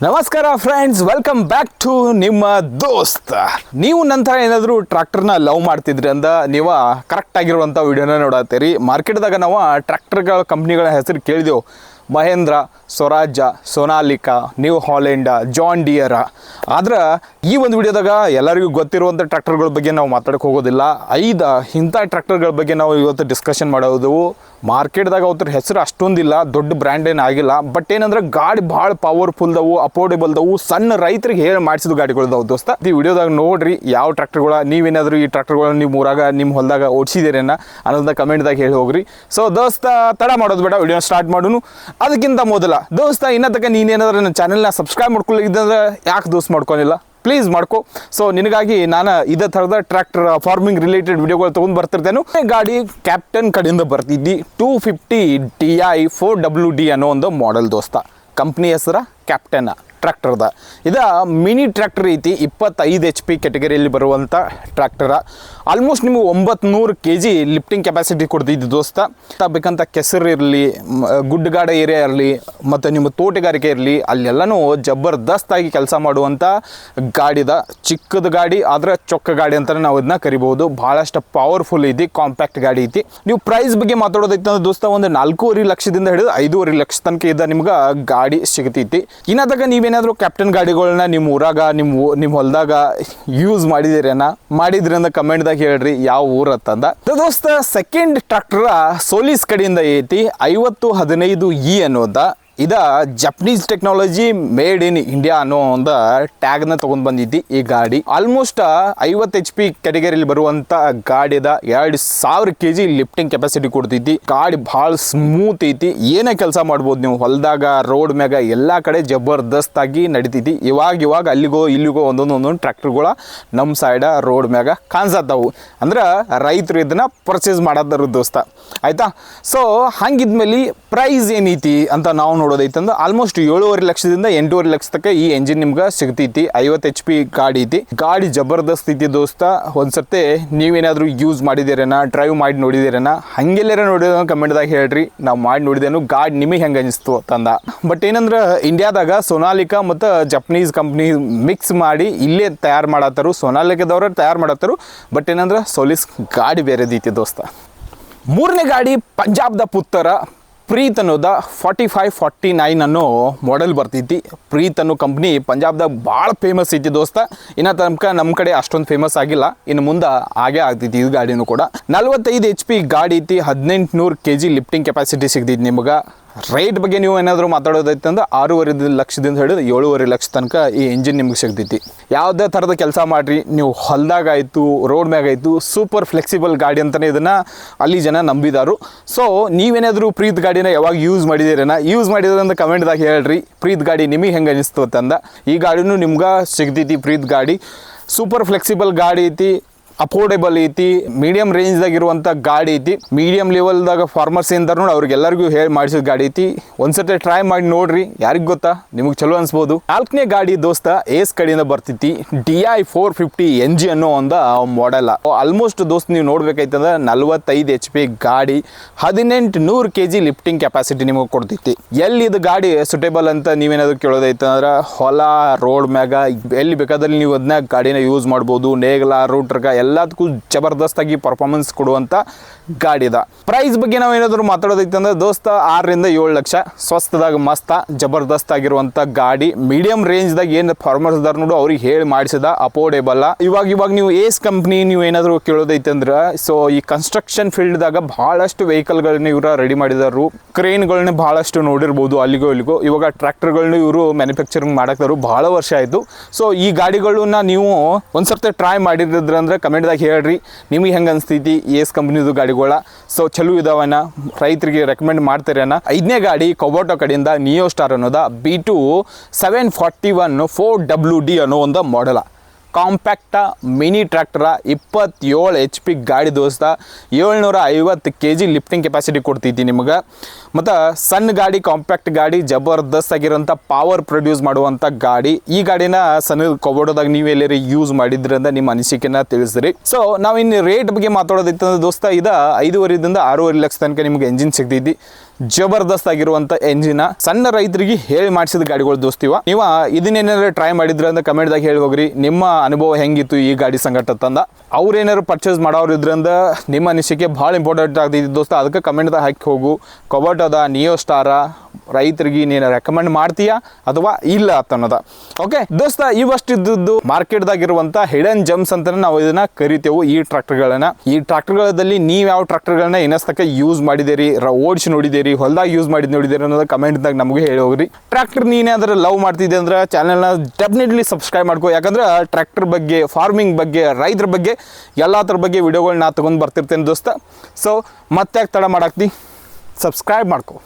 ನಮಸ್ಕಾರ friends, welcome back to ನಿಮ್ಮ ದೋಸ್ತ್. ನೀವು ನಂತರ ಏನಾದರೂ ಟ್ರ್ಯಾಕ್ಟರ್ನ ಲವ್ ಮಾಡ್ತಿದ್ರಿ ಅಂದ ನೀವು ಕರೆಕ್ಟ್ ಆಗಿರುವಂಥ ವಿಡಿಯೋನ ನೋಡತ್ತೀರಿ. ಮಾರ್ಕೆಟ್ದಾಗ ನಾವು ಟ್ರ್ಯಾಕ್ಟರ್ಗಳ ಕಂಪ್ನಿಗಳ ಹೆಸರು ಕೇಳಿದೆವು. Mahindra, Swaraj, Sonalika, New Holland, John Deere. ಆದ್ರೆ ಈ ಒಂದು ವಿಡಿಯೋದಾಗ ಎಲ್ಲರಿಗೂ ಗೊತ್ತಿರುವಂಥ ಟ್ರ್ಯಾಕ್ಟರ್ಗಳ ಬಗ್ಗೆ ನಾವು ಮಾತಾಡಕ್ಕೆ ಹೋಗೋದಿಲ್ಲ. ಇಂಥ ಟ್ರ್ಯಾಕ್ಟರ್ಗಳ ಬಗ್ಗೆ ನಾವು ಇವತ್ತು ಡಿಸ್ಕಷನ್ ಮಾಡೋದು. ಮಾರ್ಕೆಟ್ದಾಗ ಅವ್ರ ಹೆಸರು ಅಷ್ಟೊಂದಿಲ್ಲ, ದೊಡ್ಡ ಬ್ರ್ಯಾಂಡ್ ಏನು ಆಗಿಲ್ಲ. ಬಟ್ ಏನಂದ್ರೆ ಗಾಡಿ ಭಾಳ ಪವರ್ಫುಲ್ದವು, ಅಫೋರ್ಡೆಬಲ್ದವು, ಸಣ್ಣ ರೈತರಿಗೆ ಹೇಳಿ ಮಾಡಿಸಿದ ಗಾಡಿಗಳದವು ದೋಸ್ತ. ಈ ವಿಡಿಯೋದಾಗ ನೋಡ್ರಿ ಯಾವ ಟ್ರ್ಯಾಕ್ಟರ್ಗಳ ನೀವೇನಾದರೂ ಈ ಟ್ರ್ಯಾಕ್ಟರ್ಗಳ ನಿಮ್ಮ ಊರಾಗ ನಿಮ್ಮ ಹೊಲದಾಗ ಓಡಿಸಿದ್ದೀರೇನ ಅನ್ನೋದನ್ನ ಕಮೆಂಟ್ದಾಗ ಹೇಳಿ ಹೋಗ್ರಿ. ಸೊ ದೋಸ್ತ, ತಡ ಮಾಡೋದು ಬೇಡ, ವಿಡಿಯೋ ಸ್ಟಾರ್ಟ್ ಮಾಡೋನು. ಅದಕ್ಕಿಂತ ಮೊದಲ ದೋಸ್ತ, ಇನ್ನತಕ್ಕ ನೀನೇನಾದ್ರೂ ನನ್ನ ಚಾನೆಲ್ನ ಸಬ್ಸ್ಕ್ರೈಬ್ ಮಾಡ್ಕೊಳ್ಳಿದ್ದಂದ್ರೆ ಯಾಕೆ ದೋಸ್ತ್ ಮಾಡ್ಕೊನಿಲ್ಲ, ಪ್ಲೀಸ್ ಮಾಡ್ಕೊ. ಸೊ ನಿನಗಾಗಿ ನಾನು ಇದೇ ಥರದ ಟ್ರ್ಯಾಕ್ಟರ್ ಫಾರ್ಮಿಂಗ್ ರಿಲೇಟೆಡ್ ವಿಡಿಯೋಗಳು ತೊಗೊಂಡು ಬರ್ತಿರ್ತೇನೆ. ಗಾಡಿ ಕ್ಯಾಪ್ಟನ್ ಕಡೆಯಿಂದ ಬರ್ತಿದ್ದಿ 250 TI 4WD ಅನ್ನೋ ಒಂದು ಮಾಡೆಲ್ ದೋಸ್ತ. ಕಂಪ್ನಿ ಹೆಸರ ಕ್ಯಾಪ್ಟನ್ ಟ್ರ್ಯಾಕ್ಟರ್ದ. ಇದು ಮಿನಿ ಟ್ರ್ಯಾಕ್ಟರ್ ಐತಿ. 25 HP ಕ್ಯಾಟಗರಿಯಲ್ಲಿ ಬರುವಂಥ ಟ್ರ್ಯಾಕ್ಟರ. ಆಲ್ಮೋಸ್ಟ್ ನಿಮಗೆ 900 kg ಲಿಫ್ಟಿಂಗ್ ಕೆಪಾಸಿಟಿ ಕೊಡ್ತಿದ್ದು ದೋಸ್ತ. ಬೇಕಂತ ಕೆಸರು ಇರಲಿ, ಗುಡ್ಡಗಾಡ ಏರಿಯಾ ಇರಲಿ, ಮತ್ತು ನಿಮ್ಮ ತೋಟಗಾರಿಕೆ ಇರಲಿ, ಅಲ್ಲೆಲ್ಲನೂ ಜಬರ್ದಸ್ತಾಗಿ ಕೆಲಸ ಮಾಡುವಂಥ ಗಾಡಿದ. ಚಿಕ್ಕದ ಗಾಡಿ ಆದರೆ ಚೊಕ್ಕ ಗಾಡಿ ಅಂತಲೇ ನಾವು ಇದನ್ನ ಕರಿಬೋದು. ಭಾಳಷ್ಟು ಪವರ್ಫುಲ್ ಐತಿ, ಕಾಂಪ್ಯಾಕ್ಟ್ ಗಾಡಿ ಐತಿ. ನೀವು ಪ್ರೈಸ್ ಬಗ್ಗೆ ಮಾತಾಡೋದೈತೆ ಅಂದ್ರೆ ದೋಸ್ತ, ಒಂದು 4.5 ಲಕ್ಷದಿಂದ ಹಿಡಿದು 5.5 ಲಕ್ಷ ತನಕ ಇದ್ದ ನಿಮ್ಗೆ ಗಾಡಿ ಸಿಗ್ತೈತಿ. ಇನ್ನದಾಗ ನೀವೇನಾದರೂ ಕ್ಯಾಪ್ಟನ್ ಗಾಡಿಗಳನ್ನ ನಿಮ್ಮ ಊರಾಗ ನಿಮ್ಮ ಹೊಲದಾಗ ಯೂಸ್ ಮಾಡಿದ್ರಿ ಅಂತ ಕಮೆಂಟ್ದಾಗ ಹೇಳ್ರಿ ಯಾವ ಊರು ಅಂತಂದ ದೋಸ್ತ. ಸೆಕೆಂಡ್ ಟ್ರ್ಯಾಕ್ಟರ್ ಸೋಲಿಸ್ ಕಡೆಯಿಂದ ಐತಿ 5015E ಅನ್ನೋದ. ಇದು Japanese technology made in India ಅನ್ನೋ ಒಂದು ಟ್ಯಾಗ್ನ ತೊಗೊಂಡು ಬಂದಿದ್ದಿ ಈ ಗಾಡಿ. ಆಲ್ಮೋಸ್ಟ್ 50 HP ಕ್ಯಾಟಗರಿಯಲ್ಲಿ ಬರುವಂಥ ಗಾಡಿದ. 2000 kg ಲಿಫ್ಟಿಂಗ್ ಕೆಪಾಸಿಟಿ ಕೊಡ್ತೈತಿ. ಗಾಡಿ ಭಾಳ ಸ್ಮೂತ್ ಐತಿ. ಏನೇ ಕೆಲಸ ಮಾಡ್ಬೋದು ನೀವು ಹೊಲದಾಗ, ರೋಡ್ ಮ್ಯಾಗ, ಎಲ್ಲ ಕಡೆ ಜಬರ್ದಸ್ತಾಗಿ ನಡಿತೈತಿ. ಇವಾಗ ಅಲ್ಲಿಗೋ ಇಲ್ಲಿಗೋ ಒಂದೊಂದು ಟ್ರ್ಯಾಕ್ಟರ್ಗಳ ನಮ್ಮ ಸೈಡ ರೋಡ್ ಮ್ಯಾಗ ಕಾಣಿಸತ್ತವು. ಅಂದ್ರೆ ರೈತರು ಇದನ್ನ ಪರ್ಚೇಸ್ ಮಾಡೋದ್ರ ದೋಸ್ತ, ಆಯ್ತಾ. ಸೊ ಹಂಗಿದ್ಮೇಲೆ ಪ್ರೈಸ್ ಏನೈತಿ ಅಂತ ನಾವು ನೋಡೋದೈತಂದ್ರೆ ಆಲ್ಮೋಸ್ಟ್ 7.5 ಲಕ್ಷದಿಂದ 8.5 ಲಕ್ಷ ತನಕ ಈ ಎಂಜಿನ್ ನಿಮ್ಗೆ ಸಿಗ್ತೈತಿ. 50 HP ಗಾಡಿ ಐತಿ. ಗಾಡಿ ಜಬರ್ದಸ್ತ್ ಐತಿ ದೋಸ್ತ. ಒಂದ್ಸರ್ತಿ ನೀವೇನಾದರೂ ಯೂಸ್ ಮಾಡಿದ್ದೀರೇನ, ಡ್ರೈವ್ ಮಾಡಿ ನೋಡಿದ್ದೀರೇನ, ಹಂಗೆಲ್ಲರ ನೋಡಿದ ಕಮೆಂಟ್ದಾಗ ಹೇಳ್ರಿ. ನಾವು ಮಾಡಿ ನೋಡಿದೇನು, ಗಾಡಿ ನಿಮಗೆ ಹೆಂಗೆ ಅನಿಸ್ತು ಅಂತಂದ. ಬಟ್ ಏನಂದ್ರೆ ಇಂಡಿಯಾದಾಗ ಸೋನಾಲಿಕಾ ಮತ್ತು ಜಪನೀಸ್ ಕಂಪ್ನಿ ಮಿಕ್ಸ್ ಮಾಡಿ ಇಲ್ಲೇ ತಯಾರು ಮಾಡತ್ತಾರು. ಸೋನಾಲಿಕಾದವ್ರು ತಯಾರು ಮಾಡತ್ತಾರು. ಬಟ್ ಏನಂದ್ರೆ ಸೋಲಿಸ್ ಗಾಡಿ ಬೇರೆದೈತಿ ದೋಸ್ತ. ಮೂರನೇ ಗಾಡಿ ಪಂಜಾಬ್ದ ಪುತ್ತರ ಪ್ರೀತ್ ಅನ್ನೋದ 4549 ಅನ್ನೋ ಮಾಡೆಲ್ ಬರ್ತೈತಿ. ಪ್ರೀತ್ ಅನ್ನೋ ಕಂಪ್ನಿ ಪಂಜಾಬ್ದಾಗ ಭಾಳ ಫೇಮಸ್ ಐತಿ ದೋಸ್ತ. ಇನ್ನು ತನಕ ನಮ್ಮ ಕಡೆ ಅಷ್ಟೊಂದು ಫೇಮಸ್ ಆಗಿಲ್ಲ, ಇನ್ನು ಮುಂದೆ ಆಗೇ ಆಗ್ತೈತಿ ಈ ಗಾಡಿನೂ ಕೂಡ. 45 HP ಗಾಡಿ ಐತಿ. 1800 kg ಲಿಫ್ಟಿಂಗ್ ಕೆಪಾಸಿಟಿ ಸಿಗ್ತೈತಿ ನಿಮ್ಗೆ. ರೇಟ್ ಬಗ್ಗೆ ನೀವು ಏನಾದರೂ ಮಾತಾಡೋದೈತೆ ಅಂದ್ರೆ 6.5 ಲಕ್ಷದಿಂದ ಹಿಡಿದು 7.5 ಲಕ್ಷ ತನಕ ಈ ಇಂಜಿನ್ ನಿಮ್ಗೆ ಸಿಗ್ತೈತಿ. ಯಾವುದೇ ಥರದ ಕೆಲಸ ಮಾಡಿರಿ ನೀವು, ಹೊಲದಾಗ ಆಯಿತು, ರೋಡ್ ಮ್ಯಾಗ ಆಯಿತು, ಸೂಪರ್ ಫ್ಲೆಕ್ಸಿಬಲ್ ಗಾಡಿ ಅಂತಲೇ ಇದನ್ನು ಅಲ್ಲಿ ಜನ ನಂಬಿದಾರು. ಸೊ ನೀವೇನಾದರೂ ಪ್ರೀತ್ ಗಾಡಿನ ಯಾವಾಗ ಯೂಸ್ ಮಾಡಿದ್ರೆ ಅಂತ ಕಮೆಂಟ್ದಾಗ ಹೇಳ್ರಿ. ಪ್ರೀತ್ ಗಾಡಿ ನಿಮಗೆ ಹೆಂಗೆ ಅನಿಸ್ತು ಅಂತಂದ. ಈ ಗಾಡಿನೂ ನಿಮ್ಗೆ ಸಿಗ್ತೈತಿ. ಪ್ರೀತ್ ಗಾಡಿ ಸೂಪರ್ ಫ್ಲೆಕ್ಸಿಬಲ್ ಗಾಡಿ ಐತಿ, ಅಫೋರ್ಡೆಬಲ್ ಐತಿ, ಮೀಡಿಯಂ ರೇಂಜ್ದಾಗ ಇರುವಂಥ ಗಾಡಿ ಐತಿ. ಮೀಡಿಯಂ ಲೆವೆಲ್ದಾಗ ಫಾರ್ಮರ್ಸ್ ಏನಾರ ನೋಡಿ ಅವ್ರಿಗೆಲ್ಲರಿಗೂ ಹೇಳಿ ಮಾಡಿಸಿದ ಗಾಡಿ ಐತಿ. ಒಂದ್ಸತಿ ಟ್ರೈ ಮಾಡಿ ನೋಡ್ರಿ, ಯಾರಿಗೆ ಗೊತ್ತಾ ನಿಮಗೆ ಚಲೋ ಅನ್ಸ್ಬೋದು. 4ನೇ ಗಾಡಿ ದೋಸ್ತ ಏಸ್ ಕಡೆಯಿಂದ ಬರ್ತೈತಿ. DI 450 NG ಅನ್ನೋ ಒಂದು ಮಾಡೆಲ್. ಆಲ್ಮೋಸ್ಟ್ ದೋಸ್ತ್ ನೀವು ನೋಡ್ಬೇಕೈತಂದ್ರೆ 45 HP ಗಾಡಿ, 1800 kg ಲಿಫ್ಟಿಂಗ್ ಕೆಪಾಸಿಟಿ ನಿಮಗೆ ಕೊಡ್ತೈತಿ. ಎಲ್ಲಿ ಇದು ಗಾಡಿ ಸುಟೇಬಲ್ ಅಂತ ನೀವೇನಾದ್ರು ಕೇಳೋದೈತಂದ್ರೆ ಹೊಲ, ರೋಡ್ ಮ್ಯಾಗ ಎಲ್ಲಿ ಬೇಕಾದಲ್ಲಿ ನೀವು ಅದನ್ನ ಗಾಡಿನ ಯೂಸ್ ಮಾಡ್ಬೋದು. ನೇಗಲ, ರೂಟ್ರ್ಗ ಎಲ್ಲದಕ್ಕೂ ಜಬರ್ದಸ್ತಾಗಿ ಪರ್ಫಾರ್ಮೆನ್ಸ್ ಕೊಡುವಂಥ ಗಾಡಿದ. ಪ್ರೈಸ್ ಬಗ್ಗೆ ನಾವು ಏನಾದರೂ ಮಾತಾಡೋದೈತೆ ಅಂದ್ರೆ ದೋಸ್ತ 6ರಿಂದ 7 ಲಕ್ಷ. ಸ್ವಸ್ಥದಾಗ ಮಸ್ತ ಜಬರ್ದಸ್ತ್ ಆಗಿರುವಂಥ ಗಾಡಿ. ಮೀಡಿಯಂ ರೇಂಜ್ದಾಗ ಏನು ಫಾರ್ಮರ್ಸ್ ಇದಾರೆ ನೋಡು ಅವ್ರಿಗೆ ಹೇಳಿ ಮಾಡಿಸಿದ ಅಫೋರ್ಡೆಬಲ್. ಇವಾಗ ನೀವು ಏಸ್ ಕಂಪ್ನಿ ನೀವು ಏನಾದರೂ ಕೇಳೋದೈತೆ ಅಂದ್ರೆ, ಸೊ ಈ ಕನ್ಸ್ಟ್ರಕ್ಷನ್ ಫೀಲ್ಡ್ದಾಗ ಭಾಳಷ್ಟು ವೆಹಿಕಲ್ಗಳನ್ನ ಇವರು ರೆಡಿ ಮಾಡಿದಾರು. ಕ್ರೇನ್ಗಳನ್ನ ಭಾಳಷ್ಟು ನೋಡಿರ್ಬೋದು ಅಲ್ಲಿಗೋ ಇಲ್ಲಿಗೋ. ಇವಾಗ ಟ್ರ್ಯಾಕ್ಟರ್ಗಳನ್ನ ಇವರು ಮ್ಯಾನುಫ್ಯಾಕ್ಚರಿಂಗ್ ಮಾಡಕ್ತಾರು. ಭಾಳ ವರ್ಷ ಆಯಿತು. ಸೊ ಈ ಗಾಡಿಗಳನ್ನ ನೀವು ಒಂದ್ಸರ್ತಿ ಟ್ರೈ ಮಾಡಿದ್ರಂದ್ರೆ ಕಮೆಂಟ್ದಾಗ ಹೇಳ್ರಿ ನಿಮಗೆ ಹೆಂಗೆ ಅನಿಸ್ತೈತಿ ಏಸ್ ಕಂಪ್ನಿದು ಗಾಡಿಗಳ. ಸೊ ಚಲೋ ಇದಾವನ, ರೈತರಿಗೆ ರೆಕಮೆಂಡ್ ಮಾಡ್ತಾರೇನ. 5ನೇ ಗಾಡಿ ಕೊಬೋಟೋ ಕಡೆಯಿಂದ ನಿಯೋ ಸ್ಟಾರ್ ಅನ್ನೋದ. B2 741 4WD ಅನ್ನೋ ಒಂದು ಮಾಡೆಲ. ಕಾಂಪ್ಯಾಕ್ಟ ಮಿನಿ ಟ್ರ್ಯಾಕ್ಟರ. 27 HP ಗಾಡಿ ದೋಸ್ತ. 750 kg ಲಿಫ್ಟಿಂಗ್ ಕೆಪಾಸಿಟಿ ಕೊಡ್ತೈತಿ ನಿಮ್ಗೆ. ಮತ್ತು ಸಣ್ಣ ಗಾಡಿ, ಕಾಂಪ್ಯಾಕ್ಟ್ ಗಾಡಿ, ಜಬರ್ದಸ್ತ್ ಆಗಿರೋಂಥ ಪವರ್ ಪ್ರೊಡ್ಯೂಸ್ ಮಾಡುವಂಥ ಗಾಡಿ. ಈ ಗಾಡಿನ ಸಣ್ಣ ಕೊಬೋಟೋದಾಗ ನೀವು ಎಲ್ಲರೂ ಯೂಸ್ ಮಾಡಿದ್ರಿಂದ ನಿಮ್ಮ ಅನಿಸಿಕೆನ ತಿಳಿಸ್ರಿ. ಸೊ ನಾವು ಇನ್ನು ರೇಟ್ ಬಗ್ಗೆ ಮಾತಾಡೋದೈತಂದ್ರೆ ದೋಸ್ತ, ಇದು 5.5ರಿಂದ 6.5 ಲಕ್ಷ ತನಕ ನಿಮ್ಗೆ ಎಂಜಿನ್ ಸಿಗ್ತೈತಿ. ಜಬರ್ದಸ್ತ್ ಆಗಿರುವಂಥ ಎಂಜಿನ ಸಣ್ಣ ರೈತರಿಗೆ ಹೇಳಿ ಮಾಡಿಸಿದ ಗಾಡಿಗಳು ದೋಸ್ತಿವ. ನೀವು ಇದನ್ನೇನಾದ್ರು ಟ್ರೈ ಮಾಡಿದ್ರೆ ಅಂತ ಕಮೆಂಟ್ದಾಗ ಹೇಳಿ ಹೋಗ್ರಿ, ನಿಮ್ಮ ಅನುಭವ ಹೆಂಗಿತ್ತು ಈ ಗಾಡಿ ಸಂಗಟ ತಂದ. ಅವ್ರೇನಾರು ಪರ್ಚೇಸ್ ಮಾಡೋರು ಇದ್ರಿಂದ ನಿಮ್ಮ ಅನಿಸಿಕೆ ಭಾಳ ಇಂಪಾರ್ಟೆಂಟ್ ಆಗ್ತೈತಿ ದೋಸ್ತ. ಅದಕ್ಕೆ ಕಮೆಂಟ್ದಾಗ ಹಾಕಿ ಹೋಗು. ಕೊಬಟದ ನಿಯೋ ಸ್ಟಾರ ರೈತರಿಗೆ ನೀನು ರೆಕಮೆಂಡ್ ಮಾಡ್ತೀಯಾ ಅಥವಾ ಇಲ್ಲ ಅನ್ನೋದ. ಓಕೆ ದೋಸ್ತ, ಇವಷ್ಟಿದ್ದು ಮಾರ್ಕೆಟ್ದಾಗಿರುವಂಥ ಹಿಡನ್ ಜಮ್ಸ್ ಅಂತ ನಾವು ಇದನ್ನ ಕರಿತೇವೆ ಈ ಟ್ರಾಕ್ಟರ್ಗಳನ್ನ. ಈ ಟ್ರಾಕ್ಟರ್ಗಳಲ್ಲಿ ನೀವು ಯಾವ ಟ್ರಾಕ್ಟರ್ಗಳನ್ನ ಇನ್ನಸ್ತಕ್ಕ ಯೂಸ್ ಮಾಡಿದ್ದೀರಿ, ಓಡಿಸಿ ನೋಡಿದ್ದೀರಿ, ಹೊಲದಾಗ ಯೂಸ್ ಮಾಡಿದ್ ನೋಡಿದ್ದೀರಿ ಅನ್ನೋದು ಕಮೆಂಟ್ದಾಗ ನಮಗೆ ಹೇಳಿ ಹೋಗ್ರಿ. ಟ್ರಾಕ್ಟರ್ ನೀನೇನಾದ್ರೂ ಲವ್ ಮಾಡ್ತಿದ್ದೆ ಅಂದ್ರೆ ಚಾನಲ್ನ ಡೆಫಿನೆಟ್ಲಿ ಸಬ್ಸ್ಕ್ರೈಬ್ ಮಾಡ್ಕೋ. ಯಾಕಂದ್ರೆ ಟ್ರಾಕ್ಟರ್ ಬಗ್ಗೆ, ಫಾರ್ಮಿಂಗ್ ಬಗ್ಗೆ, ರೈತರ ಬಗ್ಗೆ ಎಲ್ಲದ್ರ ಬಗ್ಗೆ ವಿಡಿಯೋಗಳನ್ನ ನಾ ತೊಗೊಂಡು ಬರ್ತಿರ್ತೇನೆ ದೋಸ್ತ. ಸೊ ಮತ್ತೆ ತಡ ಮಾಡಾಕ್ತಿ, ಸಬ್ಸ್ಕ್ರೈಬ್ ಮಾಡ್ಕೋ.